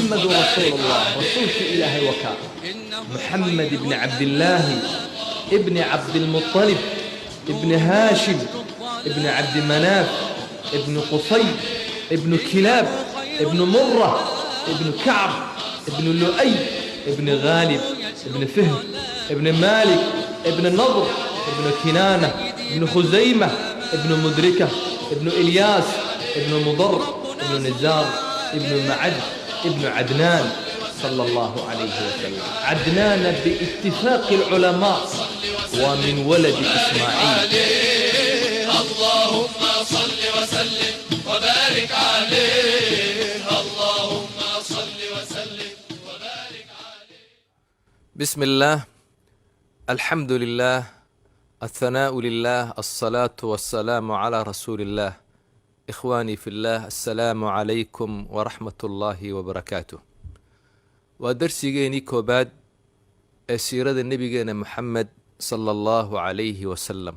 محمد رسول الله رسولك إلهي وكا محمد بن عبد الله ابن عبد المطلب ابن هاشم ابن عبد مناف ابن قصي ابن كلاب ابن مرة ابن كعب ابن لؤي ابن غالب ابن فهر ابن مالك ابن النضر ابن كنانة ابن خزيمة ابن مدركة ابن إلياس ابن مضر ابن نزار ابن معد ابن عدنان صلى الله عليه وسلم. عدنان باتفاق العلماء ومن ولد إسماعيل. اللهم صل وسلم وبارك عليه اللهم صل وسلم وبارك عليه. بسم الله، الحمد لله، الثناء لله، الصلاة والسلام على رسول الله. إخواني في الله، السلام عليكم ورحمة الله وبركاته. ودرسيجيني كوباد سيرة النبي محمد صلى الله عليه وسلم.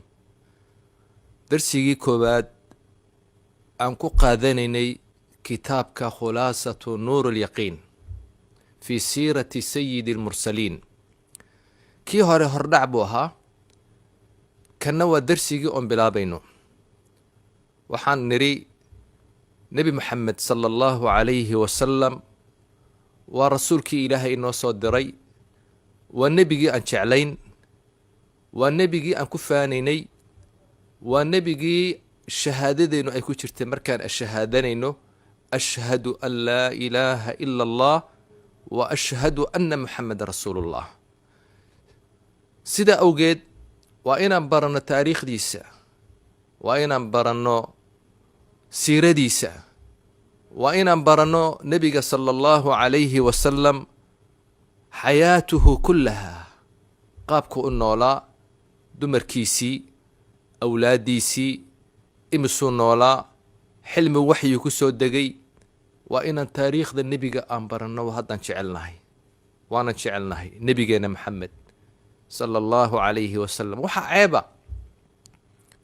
درسيجي كوباد أنكو قاذنيني كتابك خلاصة نور اليقين في سيرة سيد المرسلين. كي هردع بوها كان waa darsigii oon bilaabayno. waxaan nidhi nebi moxamed sala allahu calayhi wasalam waa rasuulkii ilaahay inoo soo diray, waa nebigii aan jeclayn, waa nebigii aan ku faanaynay, waa nebigii shahaadadeennu ay ku jirtay markaan ashahaadanayno ashhadu an laa ilaaha ila allah wa ashhadu anna moxameda rasuulullah. sidaa awgeed waa inaan baranno taariikhdiisa, waa inaan baranno siiradiisa, waa inaan baranno nebiga sala allahu calayhi wasalam xayaatuhu kullaha, qaabku u noolaa, dumarkiisii, awlaaddiisii, imisuu noolaa, xilmi waxyuu ku soo degay. waa inaan taariikhda nebiga aan baranno haddaan jecelnahay, waanan jecelnahay nebigeenna maxamed sala allahu calayhi wasalam. waxaa ceeba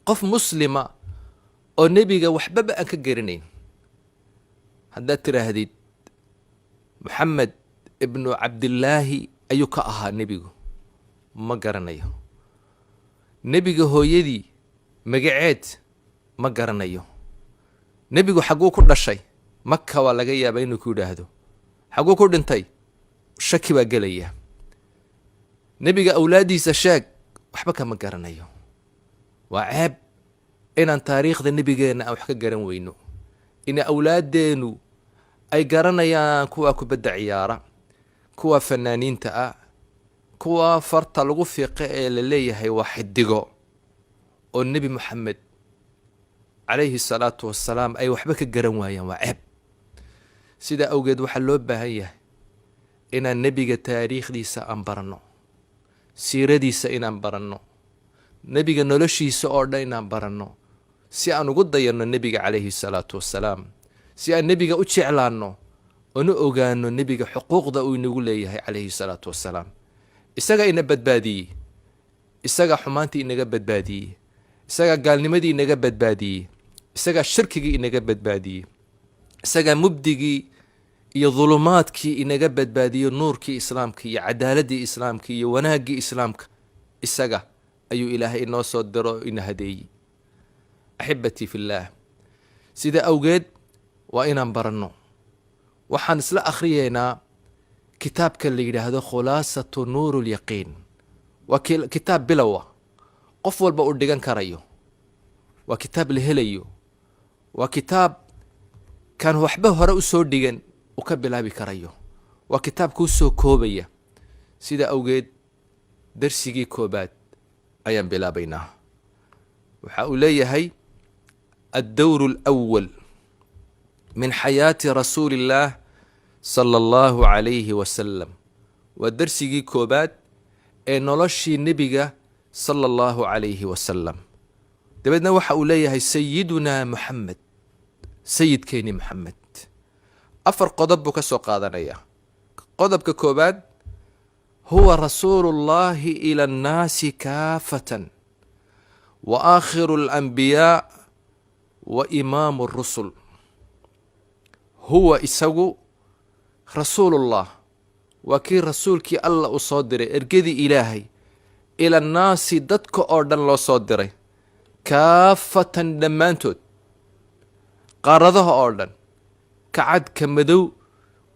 qof muslima oo nebiga waxbaba aan ka garanayn. haddaad tidhaahdid moxamed ibnu cabdillaahi ayuu ka ahaa nebigu, ma garanayo. nebiga hooyadii magaceed ma garanayo. nebigu xagguu ku dhashay? maka waa laga yaabaa inuu ku yidhaahdo. xagguu ku dhintay? shaki baa gelaya. nebiga awlaaddiisa sheeg, waxba kama garanayo. waa ceeb inaan taariikhda nebigeenna aan wax ka garan weyno, ina awlaaddeennu ay garanayaan kuwa kubadda ciyaara, kuwa fanaaniinta ah, kuwa farta lagu fiiqe ee la leeyahay waa xidigo, oo nebi moxamed calayhi salaatu wassalaam ay waxba ka garan waayaan. waa ceeb. sidaa awgeed waxaa loo baahan yahay inaan nebiga taariikhdiisa aan baranno, siiradiisa inaan baranno, nebiga noloshiisa oo dhan inaan baranno, si aan ugu dayanno nebiga calayhi salaatu wassalaam, si aan nebiga u jeclaanno oona ogaano nebiga xuquuqda uu inagu leeyahay calayhi salaatu wassalaam. isaga ina badbaadiyey, isaga xumaantii inaga badbaadiyey, isaga gaalnimadii inaga badbaadiyey, isaga shirkigii inaga badbaadiyey, isaga mubdigii iyo dulumaadkii inaga badbaadiyo nuurkii islaamka iyo cadaaladii islaamka iyo wanaaggii islaamka. isaga ayuu ilaahay inoo soo diro o ina hadeeyey. axibatii fillaah, sida awgeed waa inaan baranno. waxaan isla akhriyeynaa kitaabka la yidhaahdo khulaasatu nuuru lyaqiin. waa kitaab bilowa, qof walba uu dhigan karayo. waa kitaab la helayo. waa kitaab kaan waxba hore u soo dhigan u ka bilaabi karayo. waa kitaab kuu soo koobaya. sida awgeed darsigii koobaad ayaan bilaabaynaa. waxa uu leeyahay addowru alawal min xayaati rasuuli illaah sala allahu calayhi wasalam. waa darsigii koobaad ee noloshii nebiga sala allahu calayhi wasalam. dabeedna waxa uu leeyahay sayidunaa moxamed, sayidkeeni moxamed. afar qodob buu ka soo qaadanayaa. qodobka koobaad, huwa rasuulu llahi ila annaasi kaafatan wa aakhiru alanbiyaa wa imaamu rusul. huwa isagu rasuulullah waa kii rasuulkii alla u soo diray ergadii ilaahay ila annaasi dadka oo dhan loo soo diray kaafatan dhammaantood qaaradaha oo dhan kacad ka madow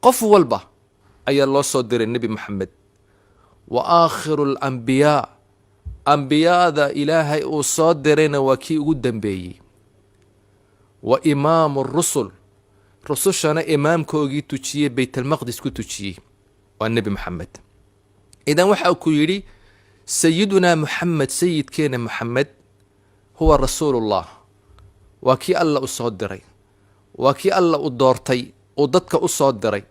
qof walba ayaa loo soo diray nebi moxamed wa aakhiru alambiyaa ambiyaada ilaahay uu soo dirayna waa kii ugu dambeeyey wa imaamu rusul rusushana imaamkoogii tujiyey baytalmaqdis ku tujiyey waa nebi moxamed idan waxa ku yidhi sayidunaa moxamed sayidkeena moxamed huwa rasuulullah waa kii alla u soo diray waa kii alla u doortay uu dadka u soo diray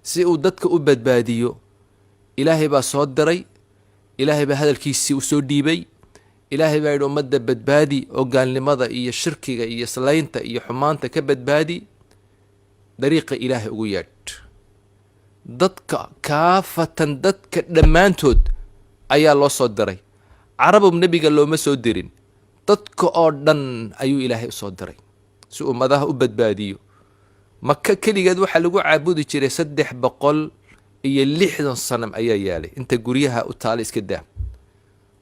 si uu dadka u badbaadiyo ilaahay baa soo diray ilaahay baa hadalkiisii u soo dhiibay ilaahay baa yidhi ummadda badbaadi oo gaalnimada iyo shirkiga iyo islaynta iyo xumaanta ka badbaadi dariiqa ilaahay ugu yeedh dadka kaafatan dadka dhammaantood ayaa loo soo diray carabub nebiga looma soo dirin dadka oo dhan ayuu ilaahay u soo diray si ummadaha u badbaadiyo maka keligeed waxaa lagu caabudi jiray 360 sanam ayaa yaalay inta guryaha u taala iska daa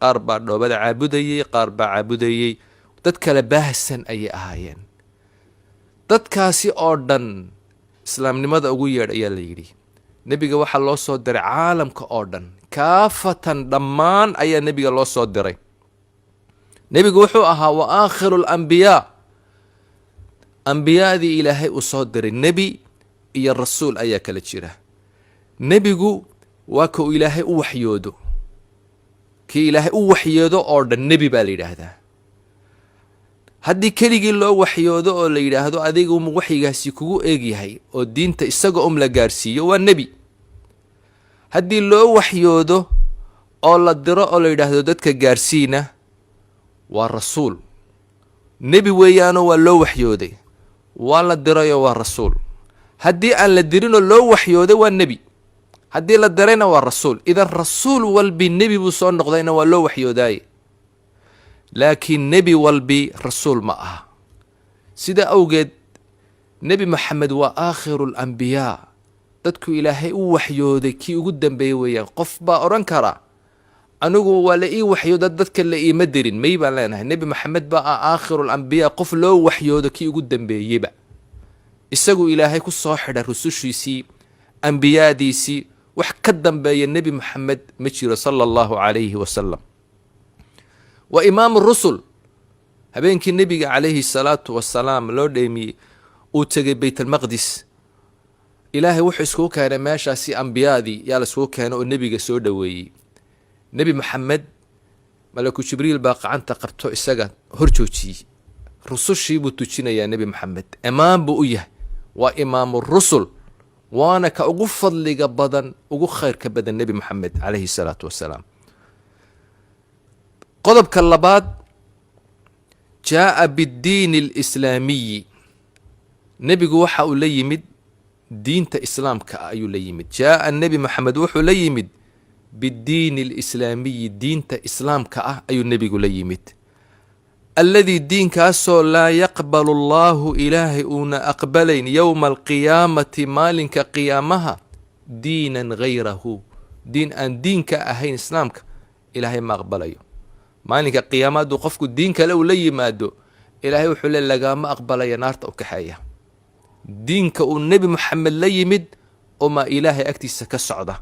qaar baa dhoobada caabudayey qaar baa caabudayey dad kala baahsan ayay ahaayeen dadkaasi oo dhan islaamnimada ugu yeedh ayaa la yidhi nebiga waxaa loo soo diray caalamka oo dhan kaafatan dhammaan ayaa nebiga loo soo diray nebigu wuxuu ahaa wa aakhiru alambiyaa ambiyaadii ilaahay uu soo diray nebi iyo rasuul ayaa kala jira nebigu waa ka uu ilaahay u waxyoodo kii ilaahay u waxyoodo oo dhan nebi baa la yidhaahdaa haddii keligii loo waxyoodo oo la yidhaahdo adiga waxyigaasi kugu eegyahay oo diinta isaga la gaarsiiyo waa nebi haddii loo waxyoodo oo la diro oo la yidhaahdo dadka gaarsiina waa rasuul nebi weeyaanoo waa loo waxyooday waa la dirayoo waa rasuul haddii aan la dirinoo loo waxyooday waa nebi haddii la dirayna waa rasuul idan rasuul walbi nebi buu soo noqdayna waa loo waxyoodaaye laakiin nebi walbi rasuul ma aha sida awgeed nebi moxamed waa aakhiru alambiyaa dadku ilaahay u waxyooday kii ugu dambeeyey weeyaan qof baa odhan karaa anigu waa la ii waxyooda dadka la iima dirin may baan leenahay nebi moxamed baa ah aakhiru alambiyaa qof loo waxyoodo kii ugu dambeeyeyba isagu ilaahay ku soo xidha rusushiisii ambiyaadiisii wax ka dambeeya nebi moxamed ma jiro sala allahu calayhi wasalam wa imaamu rusul habeenkii nebiga calayhi salaatu wasalaam loo dheemiyey uu tegay baytalmaqdis ilaahay wuxuu iskugu keenay meeshaasi ambiyaadii yaa la iskugu keenay oo nebiga soo dhoweeyey nebi moxamed malaku jibriil baa qacanta qabto isaga hor joojiyey rusushii buu tujinayaa nebi moxamed imaam buu u yahay waa imaamu rusul waana ka ugu fadliga badan ugu khayrka badan nebi moxamed calayhi salaatu wasalaam qodobka labaad jaa'a biddiini alislaamiyi nebigu waxa uu la yimid diinta islaamka ah ayuu la yimid jaa'a nebi moxamed wuxuu la yimid biddiini alislaamiyi diinta islaamka ah ayuu nebigu la yimid alladii diinkaasoo laa yaqbalu allaahu ilaahay uuna aqbalayn yowma alqiyaamati maalinka qiyaamaha diinan hayrahu diin aan diinka ahayn islaamka ilaahay ma aqbalayo maalinka qiyaama hadduu qofku diin kale uu la yimaado ilaahay wuxuu le lagaama aqbalaya naarta u kaxeeya diinka uu nebi moxamed la yimid umaa ilaahay agtiisa ka socda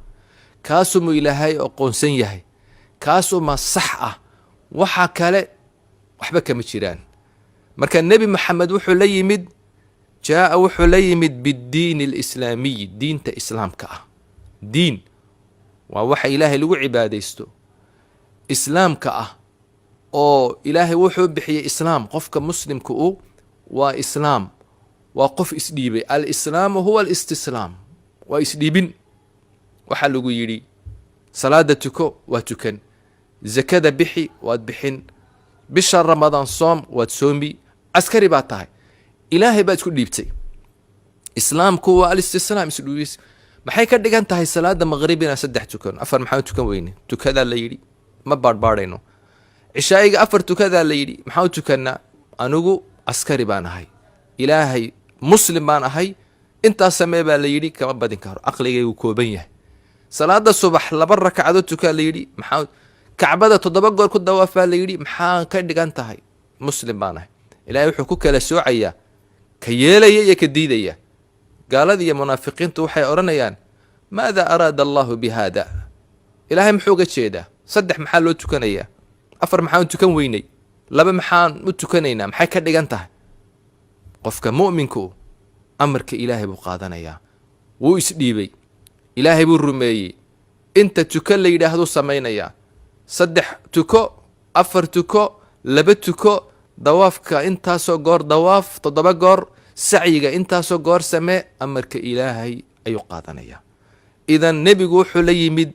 kaasumuu ilaahay aqoonsan yahay kaasumaa sax ah waxa kale waxba kama jiraan marka nebi moxamed wuxuu la yimid jaa'a wuxuu la yimid biddiini alislaamiyi diinta islaamka ah diin waa waxa ilaahay lagu cibaadaysto islaamka ah oo ilaahay wuxuu bixiyey islaam qofka muslimka waa islaam waa qof isdhiibay alislaamu huwa alistislaam waa isdhiibin waxaa lagu yidhi salaada tuko waa tukan zakada bixi waad bixin bisha ramadaan soom waad soomi askari baa tahay ilaahay baad isku dhiibtay islaamku waa alistislaam isdhiibis maxay ka dhigan tahay salaada maqrib inaan 3 tukan 4 maxaa tukan weyne tukadaa la yidhi ma baadhbaadhayno cishaa'iga 4 tukadaa la yidhi maxaa tukannaa anigu askari baan ahay ilaahay muslim baan ahay intaas samee baa la yidhi, kama badin karo, caqligaygu kooban yahay. salaada subax 2 ragcadood tukaa la yidhi, maxaa kacbada 7 goor ku dawaaf baa la yidhi, maxaa ka dhigan tahay? muslim baan ahay. ilaahay wuxuu ku kala soocayaa ka yeelaya iyo ka diidaya. gaalada iyo munaafiqiintu waxay odhanayaan maada araada allahu bihada, ilaahay muxuu uga jeedaa? 3 maxaa loo tukanayaa? 4 maxaan tukan weynay? 2 maxaan u tukanaynaa? maxay ka dhigan tahay? qofka mu'minku amarka ilaahay buu qaadanayaa, wuu isdhiibay, ilaahay buu rumeeyey, inta tuko la yidhaahdu samaynayaa. 3 tuko, 4 tuko, 2 tuko, dawaafka intaasoo goor dawaaf, 7 goor, sacyiga intaasoo goor samee, amarka ilaahay ayuu qaadanayaa. idan nebigu wuxuu la yimid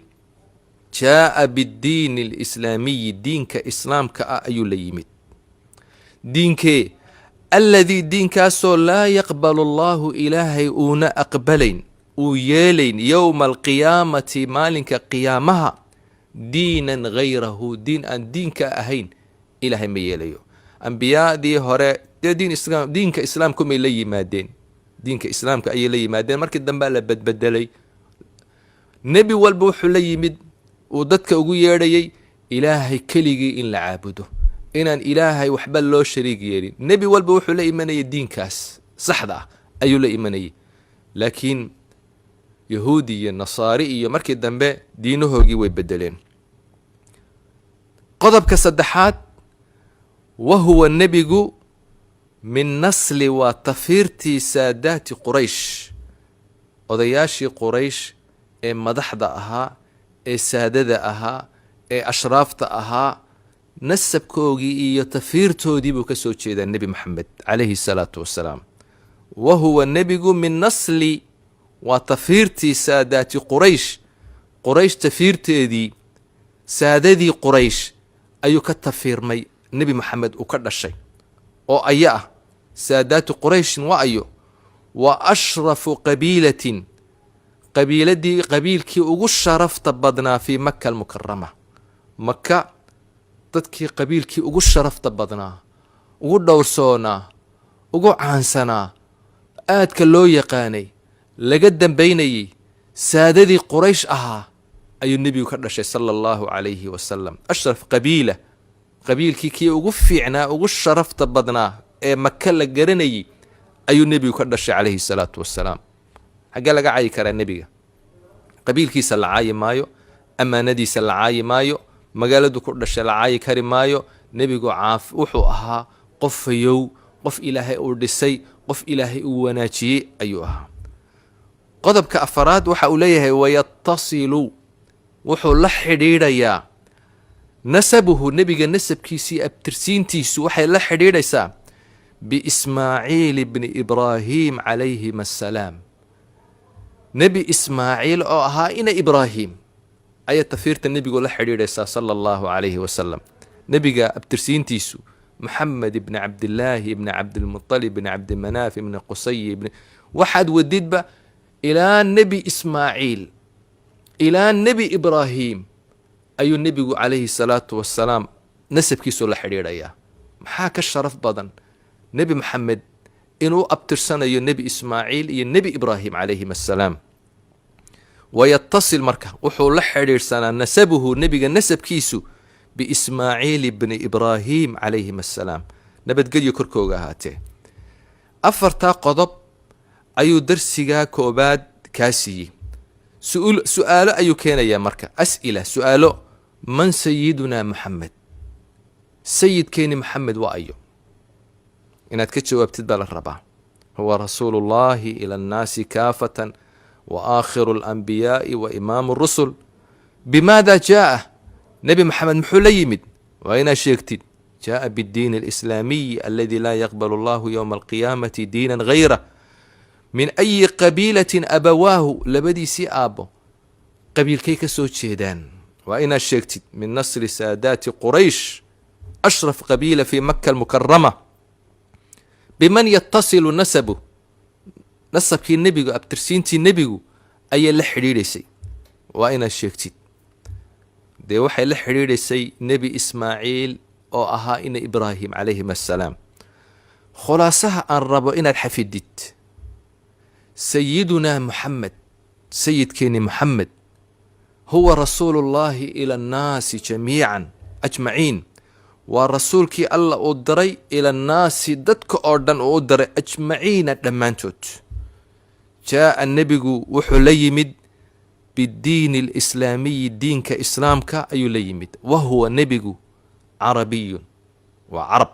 jaa'a biddiini alislaamiyi, diinka islaamka ah ayuu la yimid. diinkee alladii diinkaasoo laa yaqbalu allahu ilaahay uuna aqbalayn, uu yeelayn yowma alqiyaamati maalinka qiyaamaha diinan hayrahu, diin aan diinka ahayn ilaahay ma yeelayo. ambiyaadii hore dee diinka islaamku may la yimaadeen, diinka islaamka ayay la yimaadeen, markii dambea la badbedelay. nebi walba wuxuu la yimid uu dadka ugu yeedhayay ilaahay keligii in la caabudo, inaan ilaahay waxba loo shariig yeelin. nebi walba wuxuu la imanayay diinkaas saxda ah ayuu la imanayay. laakiin yahuudi iyo nasaari iyo markii dambe diinahoogii way bedeleen. qodobka saddexaad, wahuwa nebigu min nasli, waa tafiirtii saadaati quraysh, odayaashii quraysh ee madaxda ahaa, ee saadada ahaa, ee ashraafta ahaa, nasabkoogii iyo tafiirtoodii buu ka soo jeedaa nebi moxamed calayhi salaatu wassalaam. wahuwa nebigu min nasli, waa tafiirtii saadaati quraysh, quraysh tafiirteedii, saadadii quraysh ayuu ka tafiirmay nebi moxamed uu ka dhashay. oo aya ah saadaatu qurayshin waa ayo? waa ashrafu qabiilatin, qabiilkii ugu sharafta badnaa fii maka almukarama. maka dadkii qabiilkii ugu sharafta badnaa, ugu dhowrsoonaa, ugu caansanaa, aadka loo yaqaanay, laga dambaynayey, saadadii quraysh ahaa ayuu nebigu ka dhashay sala allahu calayhi wasalam. ashraf qabiila, qabiilkii kii ugu fiicnaa, ugu sharafta badnaa ee maka la garanayey ayuu nebigu ka dhashay calayhi salaatu wassalaam. xaggee laga caayi karaa nebiga? qabiilkiisa la caayi maayo, ammaanadiisa la caayi maayo, magaaladu ku dhashay la caayi kari maayo. nebigu wuxuu ahaa qof fayow, qof ilaahay uu dhisay, qof ilaahay uu wanaajiyey ayuu ahaa. qodobka afaraad waxa uu leeyahay wayatasilu, wuxuu la xidhiidhayaa nasabuhu, nebiga nasabkiisii abtirsiintiisu waxay la xidhiidhaysaa biismaaciil bni ibraahim calayhim assalaam. nebi ismaaciil oo ahaa ina ibraahim ayaa tafiirta nebigu la xidhiidhaysaa sala allahu calayhi wasalam. nebiga abtirsiintiisu maxamed ibni cabdillaahi ibni cabdilmuطalib ibni cabdimanaaf ibni qusay waxaad wadidba ilaa nebi ismaaciil ilaa nebi ibraahim ayuu nebigu calayhi salaatu wassalaam nasabkiisu la xidhiidhayaa. maxaa ka sharaf badan nebi maxamed inuu abtirsanayo nebi ismaaciil iyo nebi ibraahim calayhim assalaam. wayatasil marka wuxuu la xidhiidhsanaa nasabuhu, nebiga nasabkiisu biismaaciil bni ibraahim calayhim assalaam, nabadgelyo korkooga ahaatee. 4 qodob ayuu darsigaa koobaad kaa siiyey. su'aalo ayuu keenayaa marka, as'ila, su'aalo. man sayidunaa moxamed, sayidkeeni moxamed waa ayo? inaad ka jawaabtid baa la rabaa. huwa rasuulu llahi ila annaasi kaafatan wa aakhiru alanbiyaa'i wa imaamu rusul. bimaada jaa'a, nebi moxamed muxuu la yimid? waa inaad sheegtid. jaa'a biddiini alislaamiyi aladi laa yaqbalu allahu yowma alqiyaamati diinan hayra. min ayi qabiilatin abawaahu, labadiisii aabbo qabiilkay ka soo jeedaan? waa inaad sheegtid. min nasri saadaati quraysh, ashraf qabiila fii maka almukarama. biman yatasilu nasabu, nasabkii nebigu, abtirsiintii nebigu ayay la xidhiidhaysay. waa inaad sheegtid. dee waxay la xidhiidhaysay nebi ismaaciil oo ahaa ina ibraahim calayhim assalaam. khulaasaha aan rabo inaad xafidid, sayidunaa muxamed sayidkeeni muxamed huwa rasuulu llaahi ila annaasi jamiican ajmaciin waa rasuulkii alla uu diray ila annaasi dadka oo dhan uu u diray ajmaciina dhammaantood jaa'a nebigu wuxuu la yimid biddiini alislaamiyi diinka islaamka ayuu la yimid wa huwa nebigu carabiyun waa carab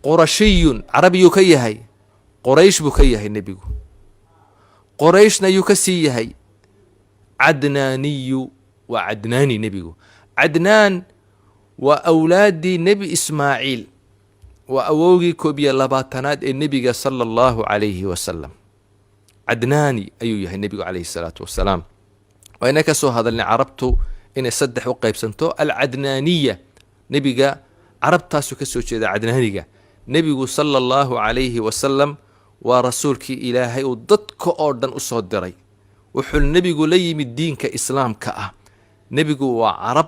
qurashiyun carabiyuu ka yahay qoraysh buu ka yahay nebigu qorayshna yuu ka sii yahay cadnaaniyu waa cadnaani nebigu cadnaan waa awlaaddii nebi ismaaciil waa awowgii 12aad ee nebiga sala allahu calayhi wasalam cadnaani ayuu yahay nebigu calayhi salaatu wasalaam wayna ka soo hadalnay carabtu inay 3 u qaybsanto alcadnaaniya nebiga carabtaasuu ka soo jeeda cadnaaniga nebigu sala allahu calayhi wasalam waa rasuulkii ilaahay uu dadka oo dhan u soo diray wuxuu nebigu la yimid diinka islaamka ah nebigu waa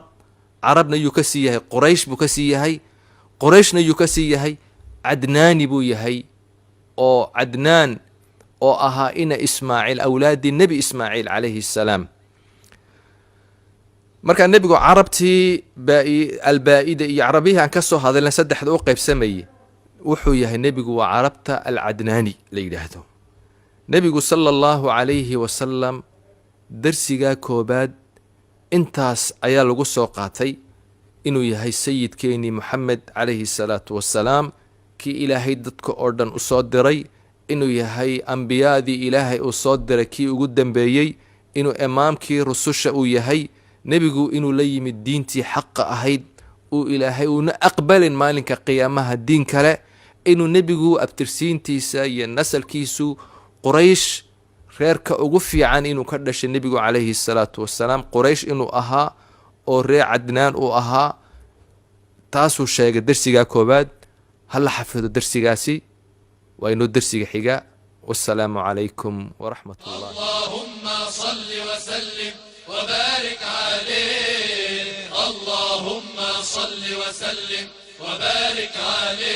carabna yuu ka sii yahay qoraysh buu ka sii yahay qorayshna yuu ka sii yahay cadnaani buu yahay oo cadnaan oo ahaa ina ismaaciil awlaaddii nebi ismaaciil calayhi salaam markaa nebigu carabtii albaa'ida iyo carabihii aan ka soo hadalna 3 u qaybsamayey wuxuu yahay nebigu waa carabta alcadnaani la yidhaahdo nebigu sala allahu calayhi wasalam darsigaa koobaad intaas ayaa lagu soo qaatay inuu yahay sayidkeenii moxamed calayhi salaatu wassalaam kii ilaahay dadka oo dhan u soo diray inuu yahay ambiyaadii ilaahay uu soo diray kii ugu dambeeyey inuu imaamkii rususha uu yahay nebigu inuu la yimid diintii xaqa ahayd uu ilaahay uuna aqbalin maalinka qiyaamaha diin kale inuu nebigu abtirsiintiisa iyo nasalkiisu quraysh reerka ugu fiican inuu ka dhashay nebigu calayhi salaatu wassalaam quraysh inuu ahaa oo reer cadnaan uu ahaa taasuu sheegay darsigaa koobaad hala xafido darsigaasi waa inuu darsiga xiga wassalaamu calaykum waraxmat ullah allahumma salli wasallim وبارك عليه اللهم صل وسلم وبارك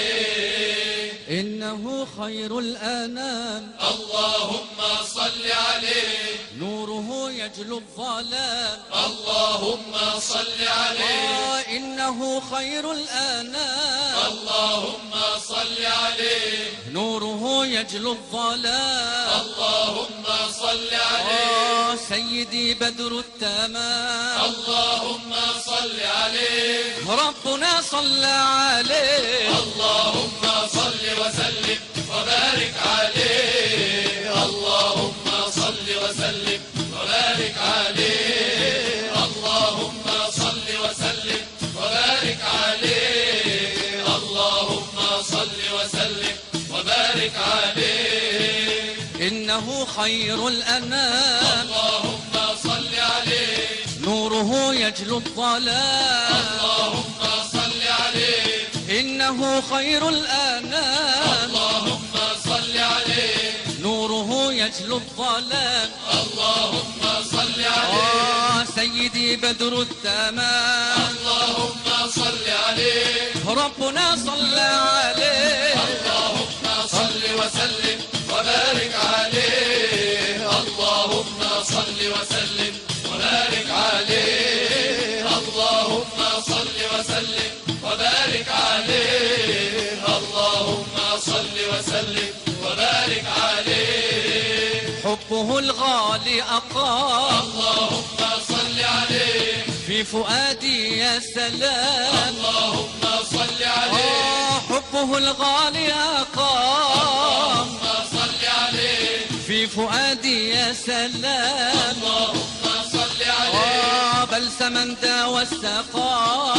عليه إنه خير الأنام اللهم صل عليه نوره يجلو الظلام اللهم صل عليه إنه خير الأنام اللهم صل عليه نوره يجلو الظلام اللهم صل عليه سيدي بدر التمام اللهم صل عليه ربنا صلى عليه اللهم صل وسلم وبارك عليه اللهم صل وسلم وبارك عليه اللهم صل وسلم وبارك عليه اللهم صل وسلم وبارك عليه إنه خير الأنام اللهم صل عليه نوره يجلو الظلام اللهم صل عليه إنه خير الأنام اللهم صل عليه نوره يجلو الظلام اللهم صل عليه سيدي بدر التمام اللهم صل عليه ربنا صلى عليه اللهم صل وسلم وبارك عليه اللهم صل وسلم وبارك عليه اللهم صل وسلم وبارك عليه اللهم صل وسلم وبارك عليه حبه الغالي أقام اللهم صل عليه في فؤادي يا سلام اللهم صل عليه حبه الغالي أقام اللهم صل عليه في فؤادي يا سلام اللهم صل عليه بلسما داوى السقام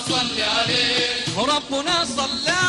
صل عليه ربنا صلى